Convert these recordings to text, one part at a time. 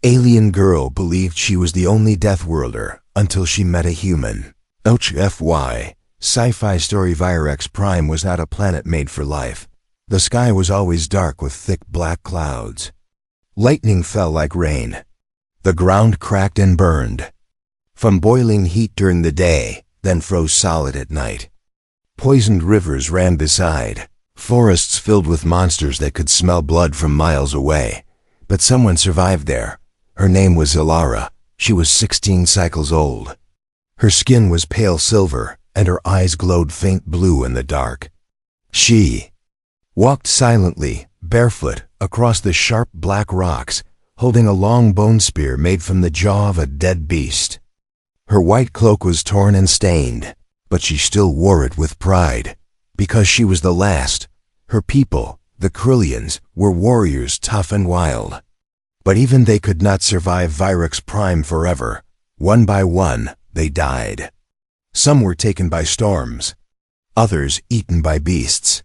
Alien girl believed she was the only Deathworlder until she met a human. HFY Sci-Fi story Virex Prime was not a planet made for life. The sky was always dark with thick black clouds. Lightning fell like rain. The ground cracked and burned. From boiling heat during the day, then froze solid at night. Poisoned rivers ran beside. Forests filled with monsters that could smell blood from miles away. But someone survived there. Her name was Zilara. She was 16 cycles old. Her skin was pale silver, and her eyes glowed faint blue in the dark. She walked silently, barefoot, across the sharp black rocks, holding a long bone spear made from the jaw of a dead beast. Her white cloak was torn and stained, but she still wore it with pride, because she was the last. Her people, the Krillians, were warriors tough and wild. But even they could not survive Virex Prime forever. One by one, they died. Some were taken by storms, others eaten by beasts.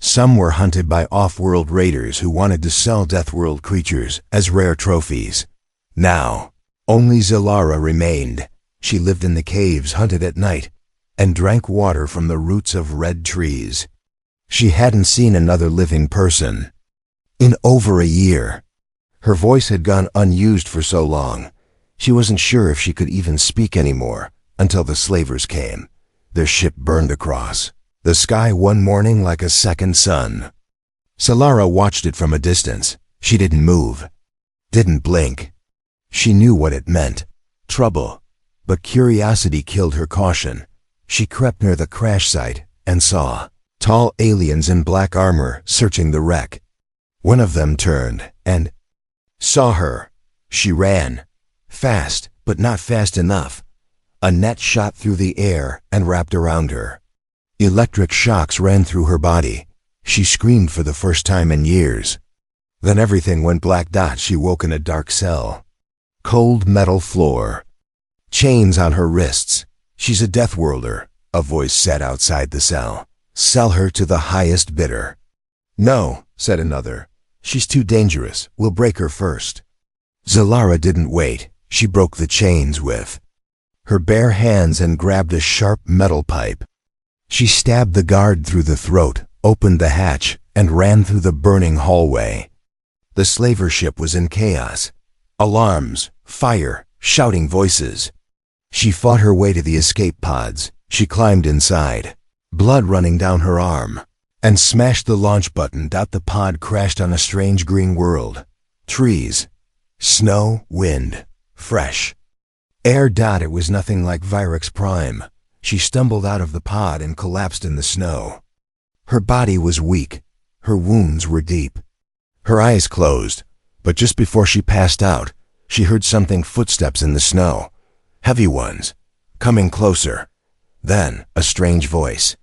Some were hunted by off-world raiders who wanted to sell Deathworld creatures as rare trophies. Now, only Zilara remained. She lived in the caves, hunted at night, and drank water from the roots of red trees. She hadn't seen another living person in over a year. Her voice had gone unused for so long. She wasn't sure if she could even speak anymore until the slavers came. Their ship burned across the sky one morning like a second sun. Zilara watched it from a distance. She didn't move, didn't blink. She knew what it meant, trouble, but curiosity killed her caution. She crept near the crash site and saw tall aliens in black armor searching the wreck. One of them turned and saw her. She ran, fast, but not fast enough. A net shot through the air and wrapped around her. Electric shocks ran through her body. She screamed for the first time in years. Then everything went black. She woke in a dark cell. Cold metal floor. Chains on her wrists. She's a Deathworlder, a voice said outside the cell. Sell her to the highest bidder. No, said another. She's too dangerous. We'll break her first. Zilara didn't wait. She broke the chains with her bare hands and grabbed a sharp metal pipe. She stabbed the guard through the throat, opened the hatch, and ran through the burning hallway. The slaver ship was in chaos. Alarms, fire, shouting voices. She fought her way to the escape pods. She climbed inside, blood running down her arm, and smashed the launch button. The pod crashed on a strange green world. Trees, snow, wind, fresh air. It was nothing like Virex Prime. She stumbled out of the pod and collapsed in the snow. Her body was weak. Her wounds were deep. Her eyes closed, but just before she passed out, she heard footsteps in the snow. Heavy ones, coming closer. Then, a strange voice.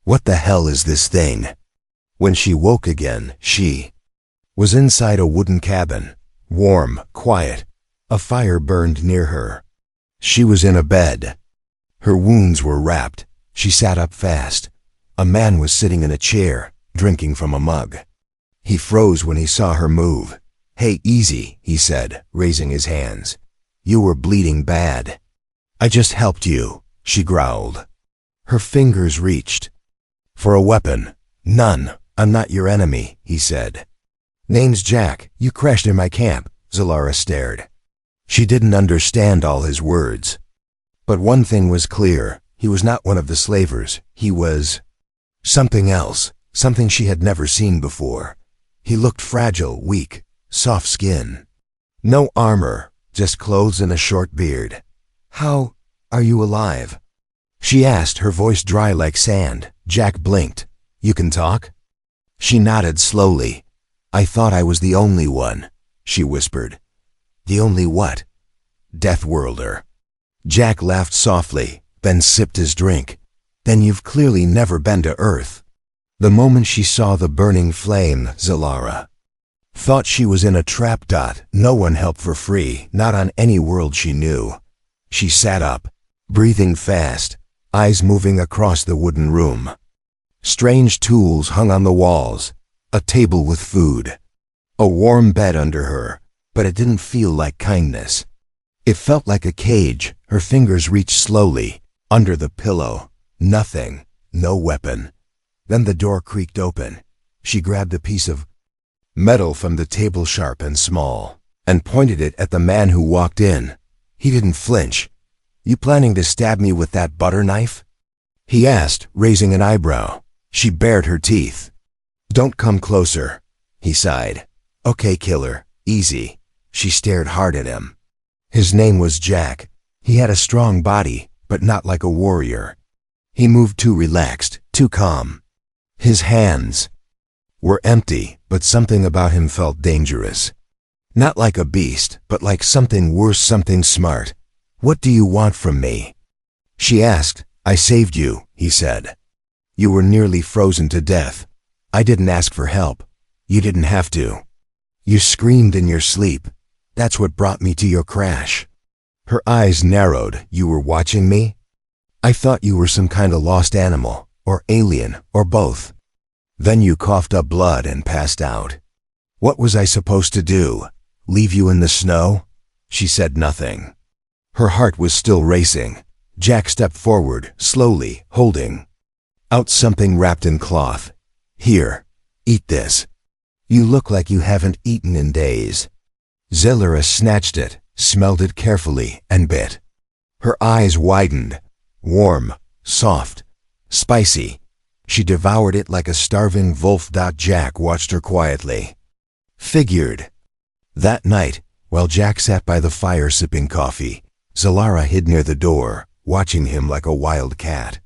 What the hell is this thing? When she woke again, she was inside a wooden cabin. Warm, quiet. A fire burned near her. She was in a bed. Her wounds were wrapped. She sat up fast. A man was sitting in a chair, drinking from a mug. He froze when he saw her move. Hey, easy, he said, raising his hands. You were bleeding bad. I just helped you, she growled. Her fingers reached for a weapon. None. I'm not your enemy, he said. Name's Jack. You crashed in my camp. Zilara stared. She didn't understand all his words. But one thing was clear. He was not one of the slavers. He was something else, something she had never seen before. He looked fragile, weak, soft skin. No armor, just clothes and a short beard. How are you alive? She asked, her voice dry like sand. Jack blinked. You can talk? She nodded slowly. I thought I was the only one, she whispered. The only what? Deathworlder. Jack laughed softly, then sipped his drink. Then you've clearly never been to Earth. The moment she saw the burning flame, Zilara thought she was in a trap. No one helped for free, not on any world she knew. She sat up, breathing fast, eyes moving across the wooden room. Strange tools hung on the walls, a table with food, a warm bed under her. but it didn't feel like kindness. It felt like a cage. Her fingers reached slowly, under the pillow. Nothing, no weapon. Then the door creaked open. She grabbed a piece of metal from the table, sharp and small, and pointed it at the man who walked in. He didn't flinch. "You planning to stab me with that butter knife?" he asked, raising an eyebrow. She bared her teeth. "Don't come closer," he sighed. "Okay, killer, easy." She stared hard at him. His name was Jack. He had a strong body, but not like a warrior. He moved too relaxed, too calm. His hands were empty, but something about him felt dangerous. Not like a beast, but like something worse, something smart. "What do you want from me?" she asked. "I saved you," he said. "You were nearly frozen to death. I didn't ask for help. You didn't have to. You screamed in your sleep. That's what brought me to your crash." Her eyes narrowed. "You were watching me? I thought you were some kind of lost animal, or alien, or both. Then you coughed up blood and passed out. What was I supposed to do? Leave you in the snow?" She said nothing. Her heart was still racing. Jack stepped forward, slowly, holding out something wrapped in cloth. "Here, eat this. You look like you haven't eaten in days." Zillera snatched it, smelled it carefully, and bit. Her eyes widened. Warm, soft, spicy. She devoured it like a starving wolf. Jack watched her quietly. Figured. That night, while Jack sat by the fire sipping coffee, Zillera hid near the door, watching him like a wild cat.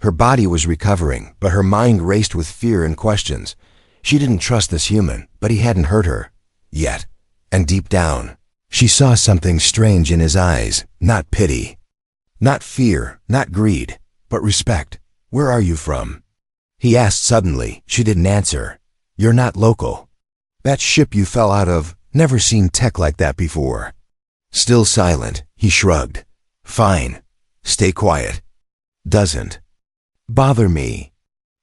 Her body was recovering, but her mind raced with fear and questions. She didn't trust this human, but he hadn't hurt her. Yet. And deep down, she saw something strange in his eyes. Not pity. Not fear, not greed, but respect. "Where are you from?" he asked suddenly. She didn't answer. "You're not local. That ship you fell out of, never seen tech like that before." Still silent, he shrugged. "Fine. Stay quiet. Doesn't bother me."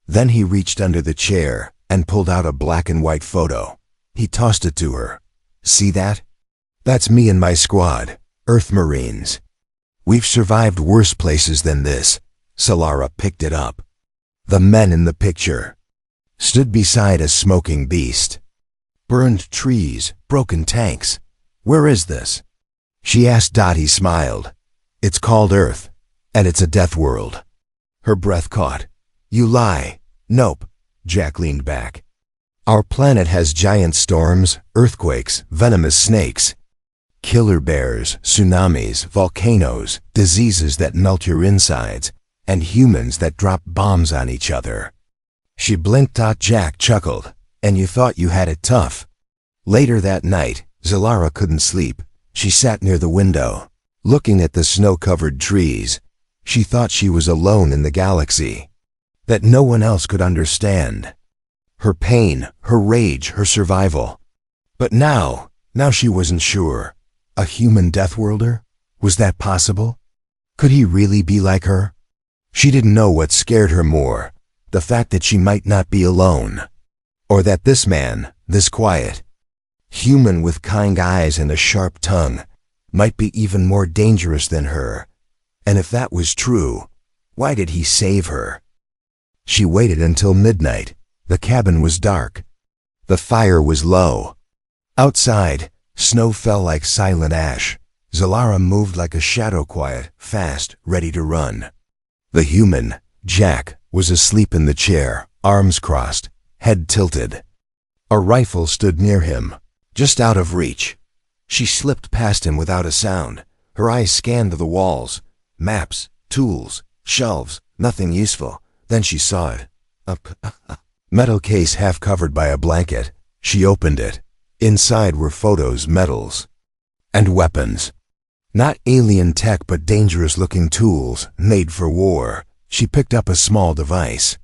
Then he reached under the chair and pulled out a black and white photo. He tossed it to her. "See that? That's me and my squad, Earth Marines. We've survived worse places than this." Zillera picked it up. The men in the picture stood beside a smoking beast. Burned trees, broken tanks. "Where is this?" she asked. He smiled. "It's called Earth, and it's a death world." Her breath caught. "You lie." "Nope." Jack leaned back. "Our planet has giant storms, earthquakes, venomous snakes, killer bears, tsunamis, volcanoes, diseases that melt your insides, and humans that drop bombs on each other." She blinked. Jack chuckled. "And you thought you had it tough." Later that night, Zillera couldn't sleep. She sat near the window, looking at the snow-covered trees. She thought she was alone in the galaxy, that no one else could understand her pain, her rage, her survival. But now she wasn't sure. A human deathworlder? Was that possible? Could he really be like her? She didn't know what scared her more, the fact that she might not be alone, or that this man, this quiet human with kind eyes and a sharp tongue, might be even more dangerous than her. And if that was true, why did he save her? She waited until midnight. The cabin was dark. The fire was low. Outside, snow fell like silent ash. Zillera moved like a shadow, quiet, fast, ready to run. The human, Jack, was asleep in the chair, arms crossed, head tilted. A rifle stood near him, just out of reach. She slipped past him without a sound. Her eyes scanned the walls. Maps, tools, shelves, nothing useful. Then she saw it. A metal case half covered by a blanket. She opened it. Inside were photos, medals, and weapons. Not alien tech, but dangerous-looking tools, made for war. She picked up a small device,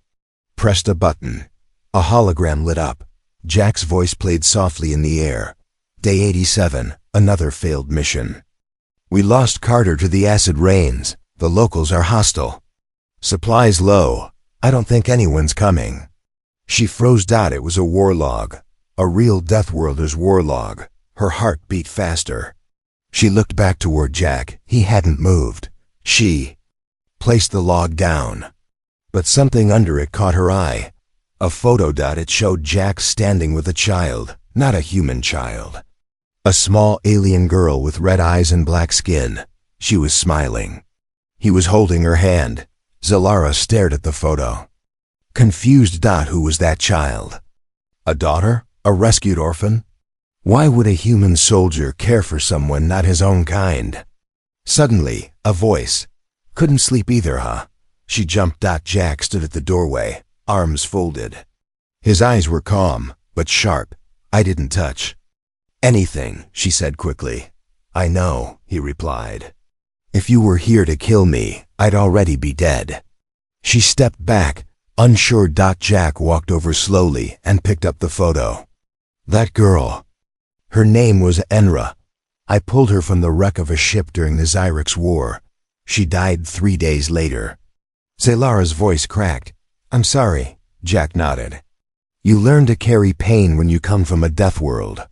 pressed a button. A hologram lit up. Jack's voice played softly in the air. "Day 87, another failed mission. We lost Carter to the acid rains. The locals are hostile. Supplies low. I don't think anyone's coming." She froze. It was a war log. A real Deathworlder's war log. Her heart beat faster. She looked back toward Jack. He hadn't moved. She placed the log down. But something under it caught her eye. A photo. It showed Jack standing with a child, not a human child. A small alien girl with red eyes and black skin. She was smiling. He was holding her hand. Zalara stared at the photo. Confused. Who was that child? A daughter? A rescued orphan? Why would a human soldier care for someone not his own kind? Suddenly, a voice. Couldn't sleep either, huh? She jumped. Jack stood at the doorway, arms folded. His eyes were calm, but sharp. I didn't touch anything, she said quickly. I know, he replied. If you were here to kill me, I'd already be dead. She stepped back, unsure. Jack walked over slowly and picked up the photo. That girl. Her name was Enra. I pulled her from the wreck of a ship during the Xyrix War. She died 3 days later. Zalara's voice cracked. I'm sorry, Jack nodded. You learn to carry pain when you come from a death world.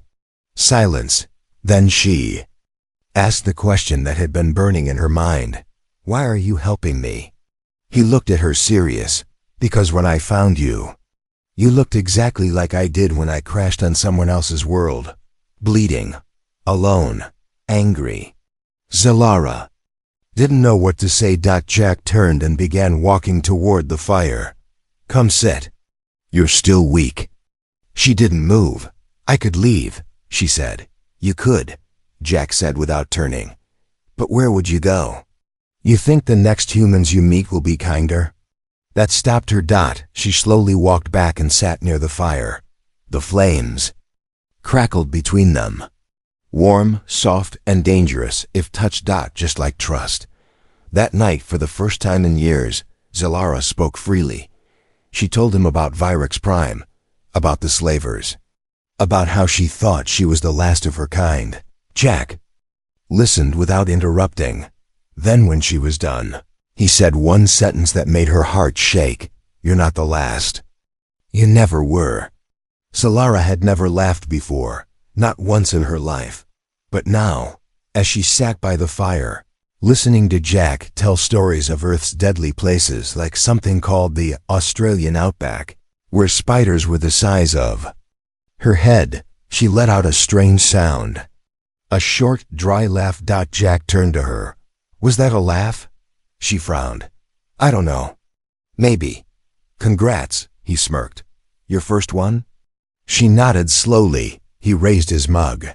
Silence. Then she asked the question that had been burning in her mind. Why are you helping me? He looked at her serious. Because when I found you, you looked exactly like I did when I crashed on someone else's world. Bleeding. Alone. Angry. Zalara didn't know what to say. Jack turned and began walking toward the fire. Come sit. You're still weak. She didn't move. I could leave, she said. You could, Jack said without turning. But where would you go? You think the next humans you meet will be kinder? That stopped her. She slowly walked back and sat near the fire. The flames crackled between them. Warm, soft, and dangerous if touched. Just like trust. That night, for the first time in years, Zalara spoke freely. She told him about Xyrix Prime, about the slavers, about how she thought she was the last of her kind. Jack listened without interrupting. Then when she was done, he said one sentence that made her heart shake. You're not the last. You never were. Zalara had never laughed before, not once in her life. But now, as she sat by the fire, listening to Jack tell stories of Earth's deadly places like something called the Australian Outback, where spiders were the size of her head, she let out a strange sound. A short, dry laugh. Jack turned to her. Was that a laugh? She frowned. I don't know. Maybe. Congrats, he smirked. Your first one? She nodded slowly. He raised his mug.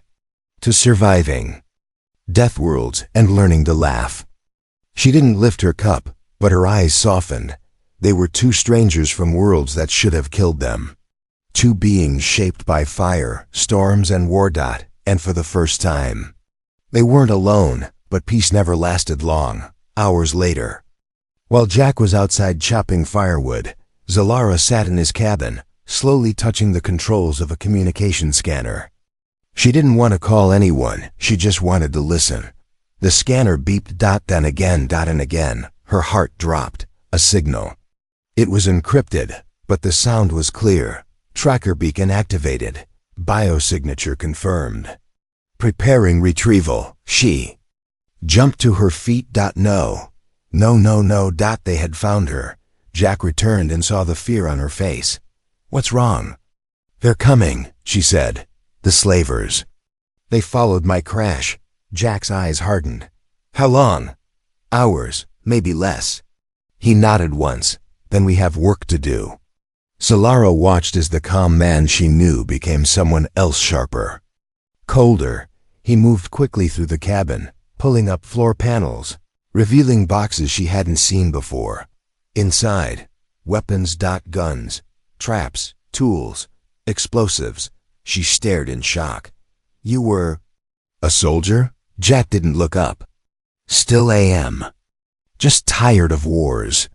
To surviving death worlds and learning to laugh. She didn't lift her cup, but her eyes softened. They were two strangers from worlds that should have killed them. Two beings shaped by fire, storms, and war. And for the first time, they weren't alone, but peace never lasted long. Hours later, while Jack was outside chopping firewood, Zalara sat in his cabin, slowly touching the controls of a communication scanner. She didn't want to call anyone, she just wanted to listen. The scanner beeped. Then again. And again. Her heart dropped. A signal. It was encrypted, but the sound was clear. Tracker beacon activated. Biosignature confirmed. Preparing retrieval. She jumped to her feet. No. They had found her. Jack returned and saw the fear on her face. What's wrong? They're coming, she said. The slavers. They followed my crash. Jack's eyes hardened. How long? Hours, maybe less. He nodded once. Then we have work to do. Zalara watched as the calm man she knew became someone else sharper. Colder. He moved quickly through the cabin, pulling up floor panels, revealing boxes she hadn't seen before. Inside, weapons. Guns, traps, tools, explosives. She stared in shock. You were a soldier? Jack didn't look up. Still am. Just tired of wars.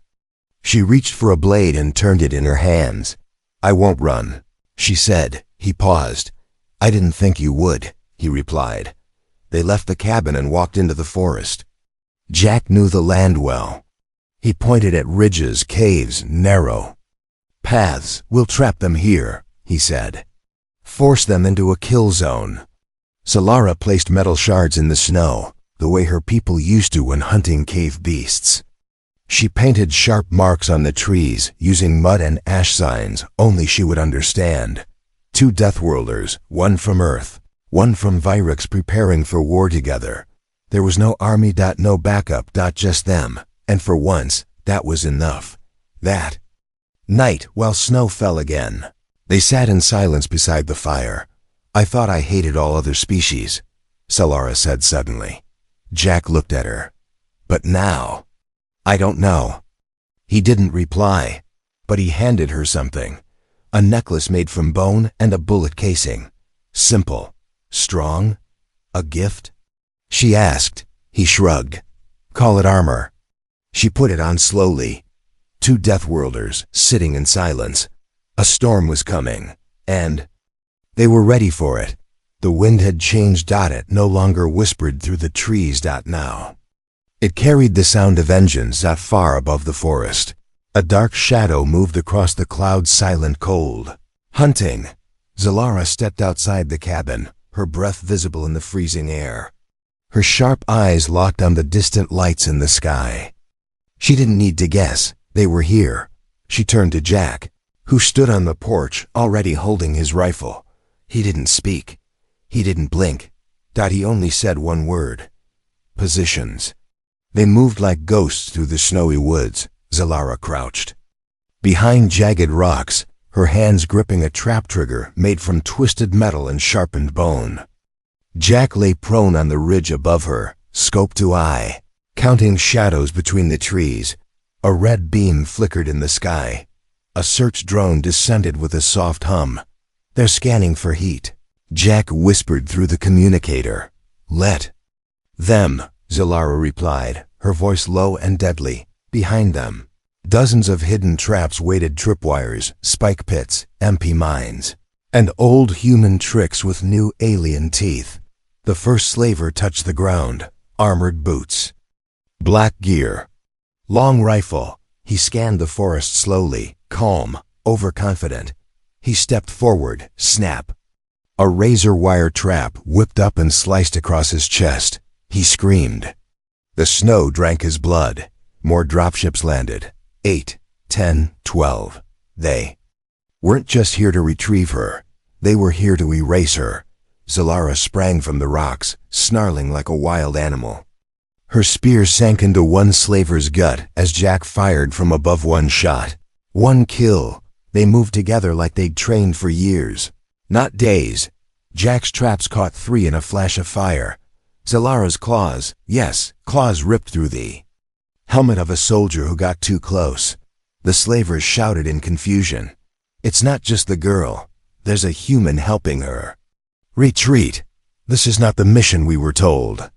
She reached for a blade and turned it in her hands. I won't run, she said. He paused. I didn't think you would, he replied. They left the cabin and walked into the forest. Jack knew the land well. He pointed at ridges, caves, narrow paths. We'll trap them here, he said. Force them into a kill zone. Solara placed metal shards in the snow, the way her people used to when hunting cave beasts. She painted sharp marks on the trees, using mud and ash signs only she would understand. 2 Deathworlders, one from Earth, one from Vyrix, preparing for war together. There was no army, no backup, just them, and for once, that was enough. That night, while snow fell again, they sat in silence beside the fire. "I thought I hated all other species," Solara said suddenly. Jack looked at her. "But now, I don't know." He didn't reply, but he handed her something. A necklace made from bone and a bullet casing. Simple, strong, a gift? She asked. He shrugged. "Call it armor." She put it on slowly. 2 Deathworlders, sitting in silence. A storm was coming, and they were ready for it. The wind had changed. It no longer whispered through the trees. Now it carried the sound of engines far above the forest. A dark shadow moved across the clouds, silent, cold. Hunting. Solara stepped outside the cabin, her breath visible in the freezing air. Her sharp eyes locked on the distant lights in the sky. She didn't need to guess. They were here. She turned to Jack, who stood on the porch, already holding his rifle. He didn't speak. He didn't blink. He only said one word. Positions. They moved like ghosts through the snowy woods. Solara crouched behind jagged rocks, her hands gripping a trap trigger made from twisted metal and sharpened bone. Jack lay prone on the ridge above her, scope to eye, counting shadows between the trees. A red beam flickered in the sky. A search drone descended with a soft hum. "They're scanning for heat," Jack whispered through the communicator. "Let them," Solara replied, her voice low and deadly. Behind them, dozens of hidden traps waited, tripwires, spike pits, MP mines, and old human tricks with new alien teeth. The first slaver touched the ground, armored boots, black gear, long rifle. He scanned the forest slowly, calm, overconfident. He stepped forward, snap. A razor wire trap whipped up and sliced across his chest. He screamed. The snow drank his blood. More dropships landed. 8, 10, 12. They weren't just here to retrieve her. They were here to erase her. Solara sprang from the rocks, snarling like a wild animal. Her spear sank into one slaver's gut as Jack fired from above. One shot. One kill. They moved together like they'd trained for years, not days. Jack's traps caught 3 in a flash of fire. Solara's claws, yes, claws ripped through the helmet of a soldier who got too close. The slavers shouted in confusion. "It's not just the girl. There's a human helping her." "Retreat. This is not the mission we were told."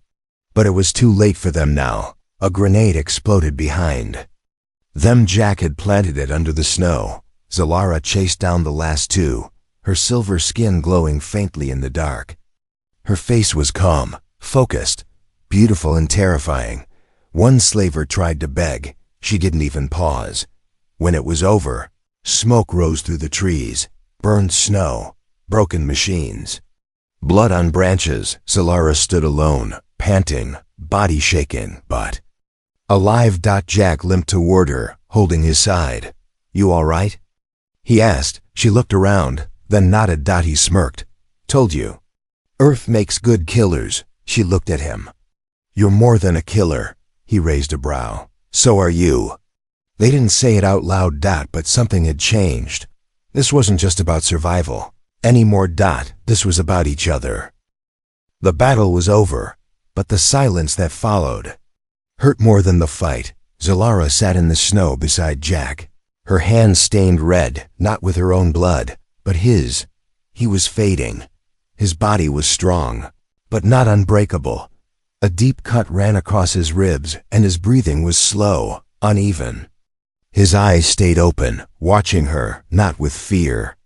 But it was too late for them now. A grenade exploded behind them. Jack had planted it under the snow. Solara chased down the last 2, her silver skin glowing faintly in the dark. Her face was calm, focused, beautiful and terrifying. One slaver tried to beg. She didn't even pause. When it was over, smoke rose through the trees, burned snow, broken machines. Blood on branches. Solara stood alone, panting, body shaking, but alive. Jack limped toward her, holding his side. "You all right?" he asked. She looked around, then nodded. He smirked. "Told you. Earth makes good killers." She looked at him. "You're more than a killer." He raised a brow. "So are you." They didn't say it out loud. But something had changed. This wasn't just about survival anymore. This was about each other. The battle was over, but the silence that followed hurt more than the fight. Solara sat in the snow beside Jack, her hands stained red, not with her own blood, but his. He was fading. His body was strong, but not unbreakable. A deep cut ran across his ribs, and his breathing was slow, uneven. His eyes stayed open, watching her, not with fear,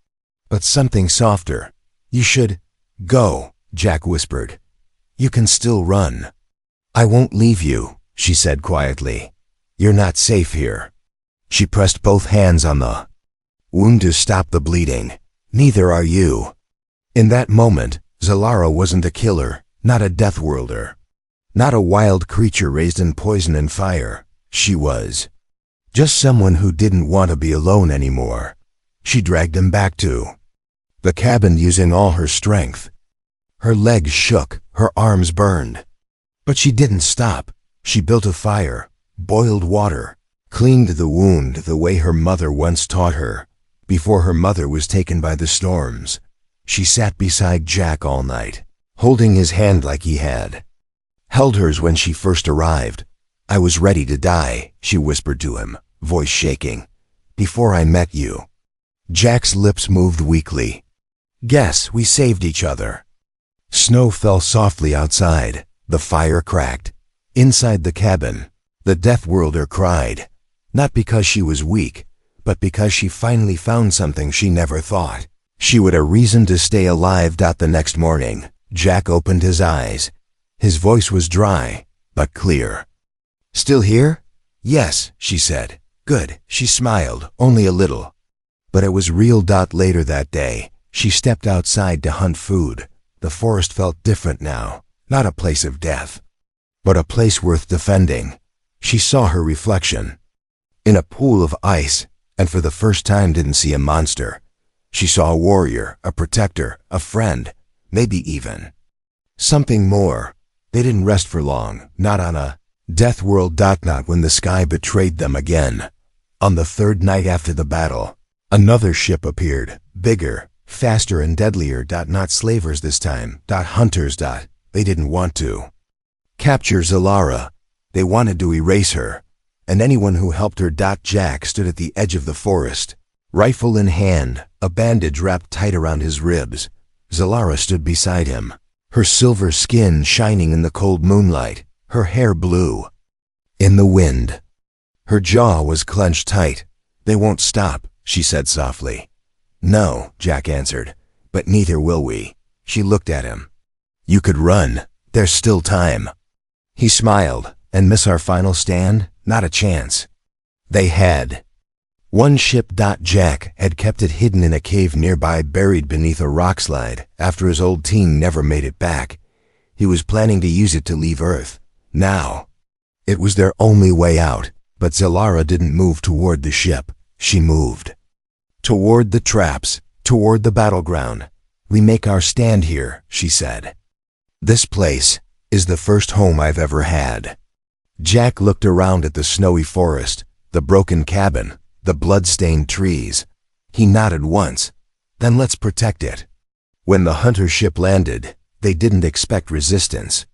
but something softer. "You should go," Jack whispered. "You can still run." "I won't leave you," she said quietly. "You're not safe here." She pressed both hands on the wound to stop the bleeding. "Neither are you." In that moment, Zalara wasn't a killer, not a deathworlder, not a wild creature raised in poison and fire. She was just someone who didn't want to be alone anymore. She dragged him back to the cabin using all her strength. Her legs shook, her arms burned. But she didn't stop. She built a fire, boiled water, cleaned the wound the way her mother once taught her. Before her mother was taken by the storms, she sat beside Jack all night, holding his hand like he had held hers when she first arrived. "I was ready to die," she whispered to him, voice shaking. "Before I met you." Jack's lips moved weakly. "Guess we saved each other." Snow fell softly outside. The fire cracked. Inside the cabin, the Deathworlder cried, not because she was weak, but because she finally found something she never thought she would a reason to stay alive. The next morning, Jack opened his eyes. His voice was dry, but clear. "Still here?" "Yes," she said. "Good." She smiled, only a little. But it was real. Later that day, she stepped outside to hunt food. The forest felt different now, not a place of death, but a place worth defending. She saw her reflection in a pool of ice, and for the first time didn't see a monster. She saw a warrior, a protector, a friend, maybe even something more. They didn't rest for long, not on a death world. Not when the sky betrayed them again. On the third night after the battle, another ship appeared, bigger, faster and deadlier. Not slavers this time, hunters. They didn't want to capture Zalara. They wanted to erase her, and anyone who helped her. Jack stood at the edge of the forest, rifle in hand, a bandage wrapped tight around his ribs. Zalara stood beside him, her silver skin shining in the cold moonlight, her hair blue in the wind. Her jaw was clenched tight. "They won't stop," she said softly. "No," Jack answered, "but neither will we." She looked at him. "You could run. There's still time." He smiled. "And miss our final stand? Not a chance." They had one ship. Jack had kept it hidden in a cave nearby, buried beneath a rockslide after his old team never made it back. He was planning to use it to leave Earth. Now, it was their only way out. But Zalara didn't move toward the ship. She moved toward the traps, toward the battleground. "We make our stand here," she said. "This place is the first home I've ever had." Jack looked around at the snowy forest, the broken cabin, the blood-stained trees. He nodded once. "Then let's protect it." When the hunter ship landed, they didn't expect resistance.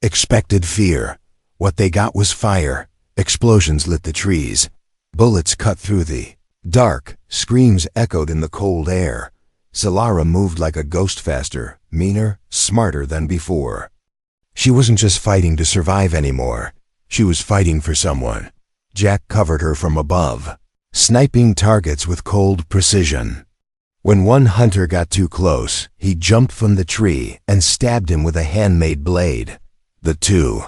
Expected fear. What they got was fire. Explosions lit the trees. Bullets cut through the dark. Screams echoed in the cold air. Zalara moved like a ghost, faster, meaner, smarter than before. She wasn't just fighting to survive anymore. She was fighting for someone. Jack covered her from above, sniping targets with cold precision. When one hunter got too close, he jumped from the tree and stabbed him with a handmade blade. The two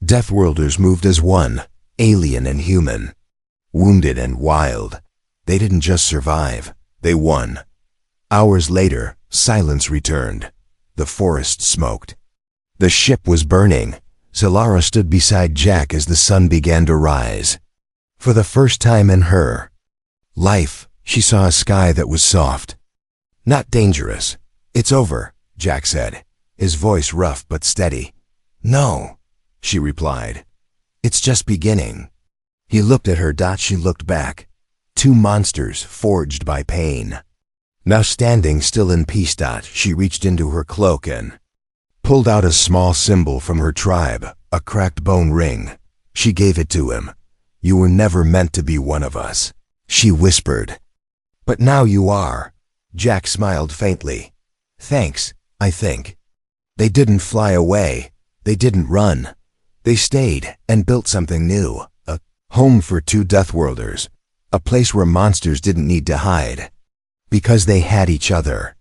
Deathworlders moved as one, alien and human, wounded and wild. They didn't just survive, they won. Hours later, silence returned. The forest smoked. The ship was burning. Zalara stood beside Jack as the sun began to rise. For the first time in her life, she saw a sky that was soft, not dangerous. "It's over," Jack said, his voice rough but steady. "No," she replied. "It's just beginning." He looked at her. She looked back. Two monsters forged by pain. Now standing still in peace. She reached into her cloak and pulled out a small symbol from her tribe, a cracked bone ring. She gave it to him. "You were never meant to be one of us," she whispered. "But now you are." Jack smiled faintly. "Thanks, I think." They didn't fly away. They didn't run. They stayed and built something new, a home for two Deathworlders, a place where monsters didn't need to hide, because they had each other.